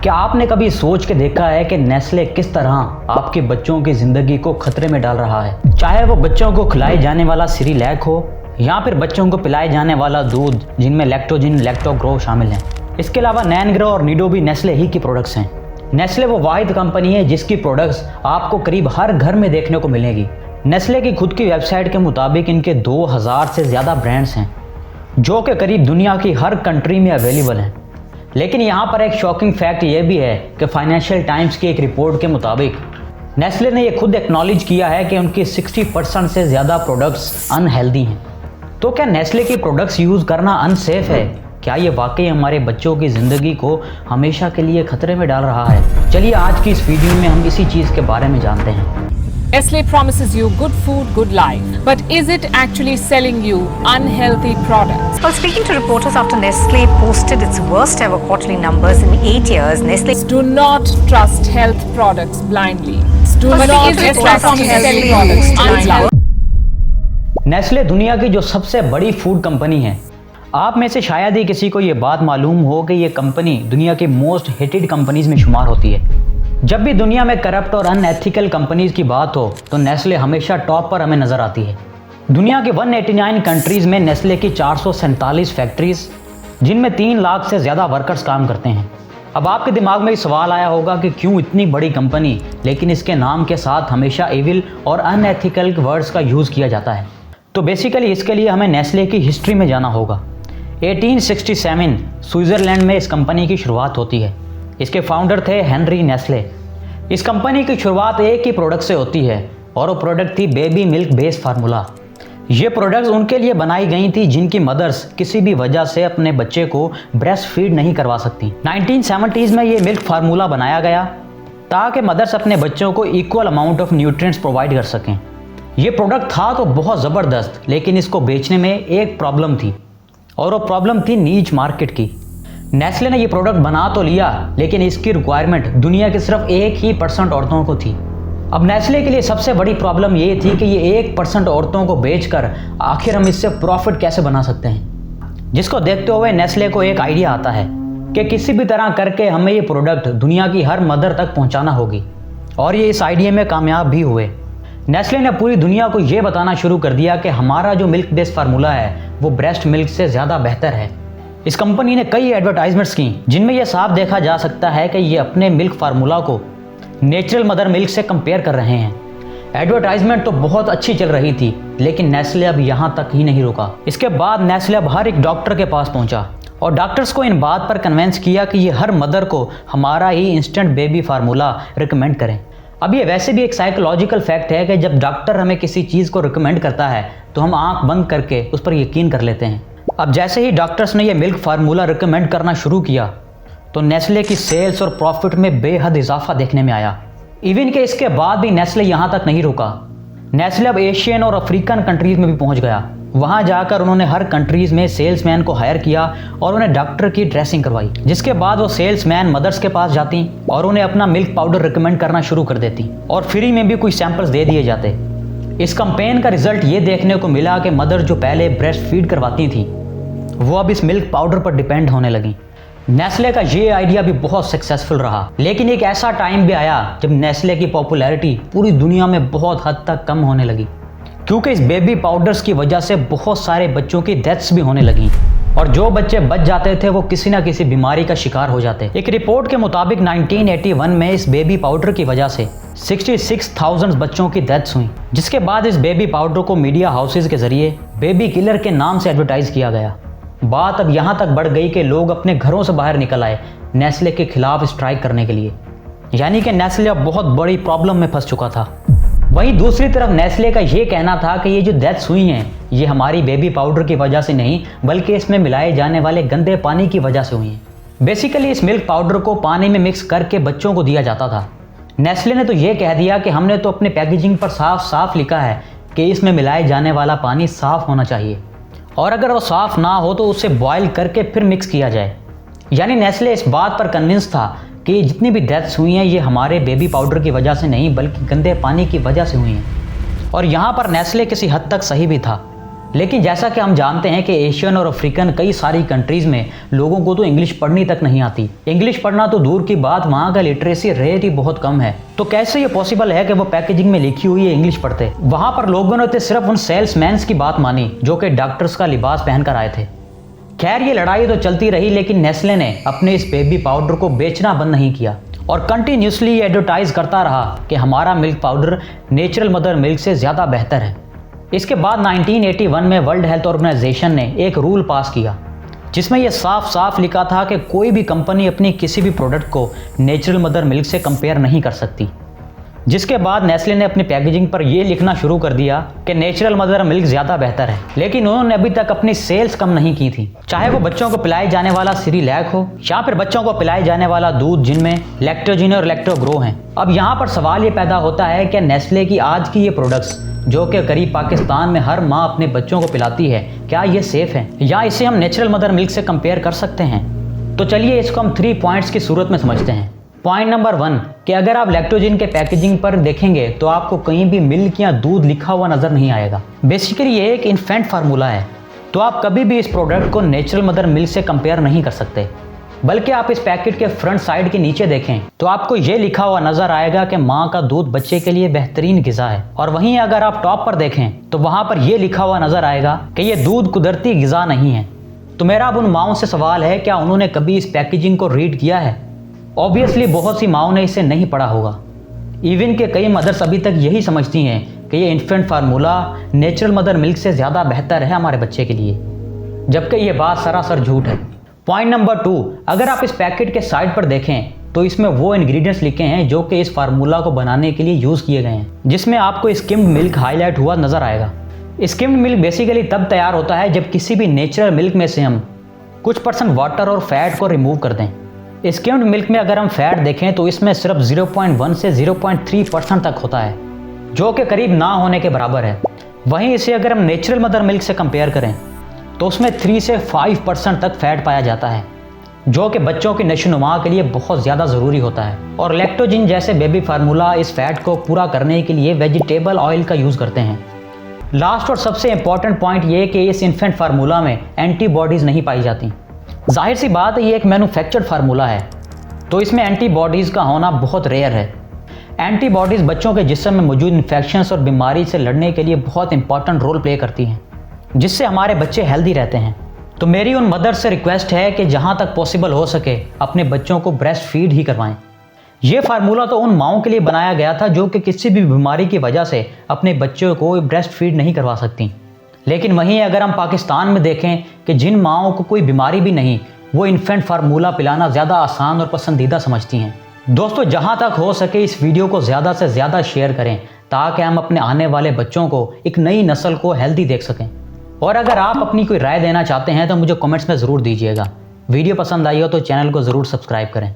क्या आपने कभी सोच के देखा है कि नेस्ले किस तरह आपके बच्चों की ज़िंदगी को खतरे में डाल रहा है? चाहे वो बच्चों को खिलाए जाने वाला सिरिलैक हो या फिर बच्चों को पिलाए जाने वाला दूध जिनमें लैक्टोजिन लैक्टोग्रो शामिल हैं। इसके अलावा नैनग्रो और निडो भी नेस्ले ही की प्रोडक्ट्स हैं। नेस्ले वो वाहिद कंपनी है जिसकी प्रोडक्ट्स आपको करीब हर घर में देखने को मिलेगी। नेस्ले की खुद की वेबसाइट के मुताबिक इनके 2000 से ज़्यादा ब्रांड्स हैं जो कि करीब दुनिया की हर कंट्री में अवेलेबल हैं। लेकिन यहाँ पर एक शॉकिंग फैक्ट ये भी है कि फाइनेंशियल टाइम्स की एक रिपोर्ट के मुताबिक नेस्ले ने ये खुद एक्नॉलेज किया है कि उनकी 60% से ज़्यादा प्रोडक्ट्स अनहेल्दी हैं। तो क्या नेस्ले की प्रोडक्ट्स यूज़ करना अनसेफ है? क्या ये वाकई हमारे बच्चों की ज़िंदगी को हमेशा के लिए खतरे में डाल रहा है? चलिए आज की इस वीडियो में हम इसी चीज़ के बारे में जानते हैं। Nestle promises you good food, good life. But is it actually selling you unhealthy products? Well, speaking to reporters after Nestle posted its worst ever quarterly numbers in 8 years, Nestle... Do not trust health products blindly. Do not trust healthy products blindly. Nestle दुनिया की जो सबसे बड़ी food company है। आप में से शायद ही किसी को ये बात मालूम हो कि ये कंपनी दुनिया की मोस्ट हेटेड कंपनीज में शुमार होती है। जब भी दुनिया में करप्ट और अनएथिकल कंपनीज की बात हो तो नेस्ले हमेशा टॉप पर हमें नजर आती है। दुनिया के 189 कंट्रीज में नेस्ले की 447 फैक्ट्रीज जिनमें 3 लाख से ज़्यादा वर्कर्स काम करते हैं। अब आपके दिमाग में सवाल आया होगा कि क्यों इतनी बड़ी कंपनी लेकिन इसके नाम के साथ हमेशा एविल और अनएथिकल वर्ड्स का यूज़ किया जाता है। तो बेसिकली इसके लिए हमें नेस्ले की हिस्ट्री में जाना होगा। 1867 स्विट्ज़रलैंड में इस कंपनी की शुरुआत होती है। इसके फाउंडर थे हेनरी नेस्ले। इस कंपनी की शुरुआत एक ही प्रोडक्ट से होती है और वो प्रोडक्ट थी बेबी मिल्क बेस्ड फार्मूला। ये प्रोडक्ट्स उनके लिए बनाई गई थी जिनकी मदर्स किसी भी वजह से अपने बच्चे को ब्रेस्ट फीड नहीं करवा सकती। 1970s में ये मिल्क फार्मूला बनाया गया ताकि मदर्स अपने बच्चों को equal amount of nutrients provide कर सकें। ये प्रोडक्ट था तो बहुत ज़बरदस्त, लेकिन इसको बेचने में एक प्रॉब्लम थी और वो प्रॉब्लम थी नीच मार्केट की। नेस्ले ने ये प्रोडक्ट बना तो लिया लेकिन इसकी रिक्वायरमेंट दुनिया की सिर्फ 1% औरतों को थी। अब नेस्ले के लिए सबसे बड़ी प्रॉब्लम ये थी कि ये 1% औरतों को बेचकर आखिर हम इससे प्रॉफिट कैसे बना सकते हैं। जिसको देखते हुए नेस्ले को एक आइडिया आता है कि किसी भी तरह करके हमें ये प्रोडक्ट दुनिया की हर मदर तक पहुंचाना होगी और ये इस आइडिया में कामयाब भी हुए। नेस्ले ने पूरी दुनिया को ये बताना शुरू कर दिया कि हमारा जो मिल्क बेस्ड फार्मूला है वो ब्रेस्ट मिल्क से ज़्यादा बेहतर है। इस कंपनी ने कई एडवर्टाइजमेंट्स की जिनमें यह साफ देखा जा सकता है कि ये अपने मिल्क फार्मूला को नेचुरल मदर मिल्क से कंपेयर कर रहे हैं। एडवर्टाइजमेंट तो बहुत अच्छी चल रही थी लेकिन नेस्ले अब यहाँ तक ही नहीं रुका। इसके बाद नेस्ले अब हर एक डॉक्टर के पास पहुँचा और डॉक्टर्स को इन बात पर कन्वेंस किया कि ये हर मदर को हमारा ही इंस्टेंट बेबी फार्मूला रिकमेंड करें। अब ये वैसे भी एक साइकोलॉजिकल फैक्ट है कि जब डॉक्टर हमें किसी चीज़ को रिकमेंड करता है तो हम आंख बंद करके उस पर यकीन कर लेते हैं। अब जैसे ही डॉक्टर्स ने ये मिल्क फार्मूला रिकमेंड करना शुरू किया तो नेस्ले की सेल्स और प्रॉफिट में बेहद इजाफा देखने में आया। इवन के इसके बाद भी नेस्ले यहाँ तक नहीं रुका। नेस्ले अब एशियन और अफ्रीकन कंट्रीज़ में भी पहुँच गया। वहाँ जाकर उन्होंने हर कंट्रीज़ में सेल्समैन को हायर किया और उन्हें डॉक्टर की ड्रेसिंग करवाई, जिसके बाद वो सेल्समैन मदर्स के पास जाती और उन्हें अपना मिल्क पाउडर रिकमेंड करना शुरू कर देती और फ्री में भी कुछ सैंपल्स दे दिए जाते। इस कैंपेन का रिजल्ट ये देखने को मिला कि मदर जो पहले ब्रेस्ट फीड करवाती थी वो अब इस मिल्क पाउडर पर डिपेंड होने लगी। नेस्ले का ये आइडिया भी बहुत सक्सेसफुल रहा, लेकिन एक ऐसा टाइम भी आया जब नेस्ले की पॉपुलैरिटी पूरी दुनिया में बहुत हद तक कम होने लगी क्योंकि इस बेबी पाउडर्स की वजह से बहुत सारे बच्चों की डेथ्स भी होने लगी और जो बच्चे बच जाते थे वो किसी ना किसी बीमारी का शिकार हो जाते। एक रिपोर्ट के मुताबिक 1981 में इस बेबी पाउडर की वजह से 66,000 बच्चों की डेथ्स हुई, जिसके बाद इस बेबी पाउडर को मीडिया हाउसेज के जरिए बेबी किलर के नाम से एडवर्टाइज किया गया। बात अब यहाँ तक बढ़ गई कि लोग अपने घरों से बाहर निकल आए नेस्ले के खिलाफ स्ट्राइक करने के लिए, यानी कि नेस्ले अब बहुत बड़ी प्रॉब्लम में फंस चुका था। वहीं दूसरी तरफ नेस्ले का ये कहना था कि ये जो डेथ्स हुई हैं ये हमारी बेबी पाउडर की वजह से नहीं बल्कि इसमें मिलाए जाने वाले गंदे पानी की वजह से हुई हैं। बेसिकली इस मिल्क पाउडर को पानी में मिक्स करके बच्चों को दिया जाता था। नेस्ले ने तो ये कह दिया कि हमने तो अपने पैकेजिंग पर साफ साफ लिखा है कि इसमें मिलाए जाने वाला पानी साफ़ होना चाहिए और अगर वो साफ़ ना हो तो उसे बॉयल करके फिर मिक्स किया जाए। यानी नेस्ले इस बात पर कन्विंस था कि जितनी भी डेथ्स हुई हैं ये हमारे बेबी पाउडर की वजह से नहीं बल्कि गंदे पानी की वजह से हुई हैं। और यहाँ पर नेस्ले किसी हद तक सही भी था लेकिन जैसा कि हम जानते हैं कि एशियन और अफ्रीकन कई सारी कंट्रीज़ में लोगों को तो इंग्लिश पढ़नी तक नहीं आती। इंग्लिश पढ़ना तो दूर की बात, वहाँ का लिटरेसी रेट ही बहुत कम है। तो कैसे ये पॉसिबल है कि वो पैकेजिंग में लिखी हुई है इंग्लिश पढ़ते। वहाँ पर लोगों ने तो सिर्फ उन सेल्समैन्स की बात मानी जो कि डॉक्टर्स का लिबास पहनकर आए थे। खैर ये लड़ाई तो चलती रही, लेकिन नेस्ले ने अपने इस बेबी पाउडर को बेचना बंद नहीं किया और कंटिन्यूसली एडवर्टाइज करता रहा कि हमारा milk powder natural mother milk से ज़्यादा बेहतर है। इसके बाद 1981 में वर्ल्ड हेल्थ ऑर्गेनाइजेशन ने एक रूल पास किया जिसमें यह साफ साफ लिखा था कि कोई भी कंपनी अपनी किसी भी प्रोडक्ट को नेचुरल मदर मिल्क से कंपेयर नहीं कर सकती। जिसके बाद नेस्ले ने अपनी पैकेजिंग पर यह लिखना शुरू कर दिया कि नेचुरल मदर मिल्क ज़्यादा बेहतर है, लेकिन उन्होंने अभी तक अपनी सेल्स कम नहीं की थी। चाहे वो बच्चों को पिलाए जाने वाला सिरिलैक हो या फिर बच्चों को पिलाए जाने वाला दूध जिनमें लैक्टोजिन और लैक्टोग्रो हैं। अब यहाँ पर सवाल ये पैदा होता है कि नेस्ले की आज की ये प्रोडक्ट्स जो कि करीब पाकिस्तान में हर माँ अपने बच्चों को पिलाती है, क्या ये सेफ़ है या इसे हम नेचुरल मदर मिल्क से कंपेयर कर सकते हैं? तो चलिए इसको हम 3 पॉइंट्स की सूरत में समझते हैं। पॉइंट नंबर 1 कि अगर आप लैक्टोजिन के पैकेजिंग पर देखेंगे तो आपको कहीं भी मिल्क या दूध लिखा हुआ नज़र नहीं आएगा। बेसिकली ये एक इन्फेंट फार्मूला है, तो आप कभी भी इस प्रोडक्ट को नेचुरल मदर मिल्क से कंपेयर नहीं कर सकते। बल्कि आप इस पैकेट के फ्रंट साइड के नीचे देखें तो आपको ये लिखा हुआ नजर आएगा कि माँ का दूध बच्चे के लिए बेहतरीन ग़िज़ा है, और वहीं अगर आप टॉप पर देखें तो वहाँ पर यह लिखा हुआ नजर आएगा कि ये दूध कुदरती ग़िज़ा नहीं है। तो मेरा अब उन माँओं से सवाल है, क्या उन्होंने कभी इस पैकेजिंग को रीड किया है? ऑब्वियसली बहुत सी माँओं ने इसे नहीं पढ़ा होगा। इवन के कई मदर्स अभी तक यही समझती हैं कि ये infant formula natural mother milk से ज़्यादा बेहतर है हमारे बच्चे के लिए, जबकि ये बात सरासर झूठ है। पॉइंट नंबर 2, अगर आप इस पैकेट के साइड पर देखें तो इसमें वो इंग्रेडिएंट्स लिखे हैं जो कि इस फार्मूला को बनाने के लिए यूज़ किए गए हैं, जिसमें आपको स्किम्ड मिल्क हाईलाइट हुआ नज़र आएगा। स्किम्ड मिल्क बेसिकली तब तैयार होता है जब किसी भी नेचुरल मिल्क में से हम कुछ % वाटर और फैट को रिमूव कर दें। स्किम्ड मिल्क में अगर हम फैट देखें तो इसमें सिर्फ 0.1 से 0.3% तक होता है, जो कि करीब ना होने के बराबर है। वहीं इसे अगर हम नेचुरल मदर मिल्क से कंपेयर करें तो उसमें 3 से 5% तक फैट पाया जाता है, जो कि बच्चों की नशोनुमा के लिए बहुत ज़्यादा ज़रूरी होता है। और लैक्टोजिन जैसे बेबी फार्मूला इस फैट को पूरा करने के लिए वेजिटेबल ऑयल का यूज़ करते हैं। लास्ट और सबसे इम्पॉर्टेंट पॉइंट ये कि इस इन्फेंट फार्मूला में एंटीबॉडीज़ नहीं पाई जाती। जाहिर सी बात है ये एक मैन्युफैक्चर्ड फार्मूला है, तो इसमें एंटीबॉडीज़ का होना बहुत रेयर है। एंटीबॉडीज़ बच्चों के जिस्म में मौजूद इन्फेक्शंस और बीमारी से लड़ने के लिए बहुत इंपॉर्टेंट रोल प्ले करती हैं, जिससे हमारे बच्चे हेल्दी रहते हैं। तो मेरी उन मदर से रिक्वेस्ट है कि जहाँ तक पॉसिबल हो सके अपने बच्चों को ब्रेस्ट फीड ही करवाएं। ये फार्मूला तो उन माँओं के लिए बनाया गया था जो कि किसी भी बीमारी की वजह से अपने बच्चों को ब्रेस्ट फीड नहीं करवा सकती। लेकिन वहीं अगर हम पाकिस्तान में देखें कि जिन माँओं को कोई बीमारी भी नहीं, वो इन्फेंट फार्मूला पिलाना ज़्यादा आसान और पसंदीदा समझती हैं। दोस्तों जहाँ तक हो सके इस वीडियो को ज़्यादा से ज़्यादा शेयर करें ताकि हम अपने आने वाले बच्चों को एक नई नस्ल को हेल्दी देख सकें। और अगर आप अपनी कोई राय देना चाहते हैं तो मुझे कमेंट्स में ज़रूर दीजिएगा। वीडियो पसंद आई हो तो चैनल को ज़रूर सब्सक्राइब करें।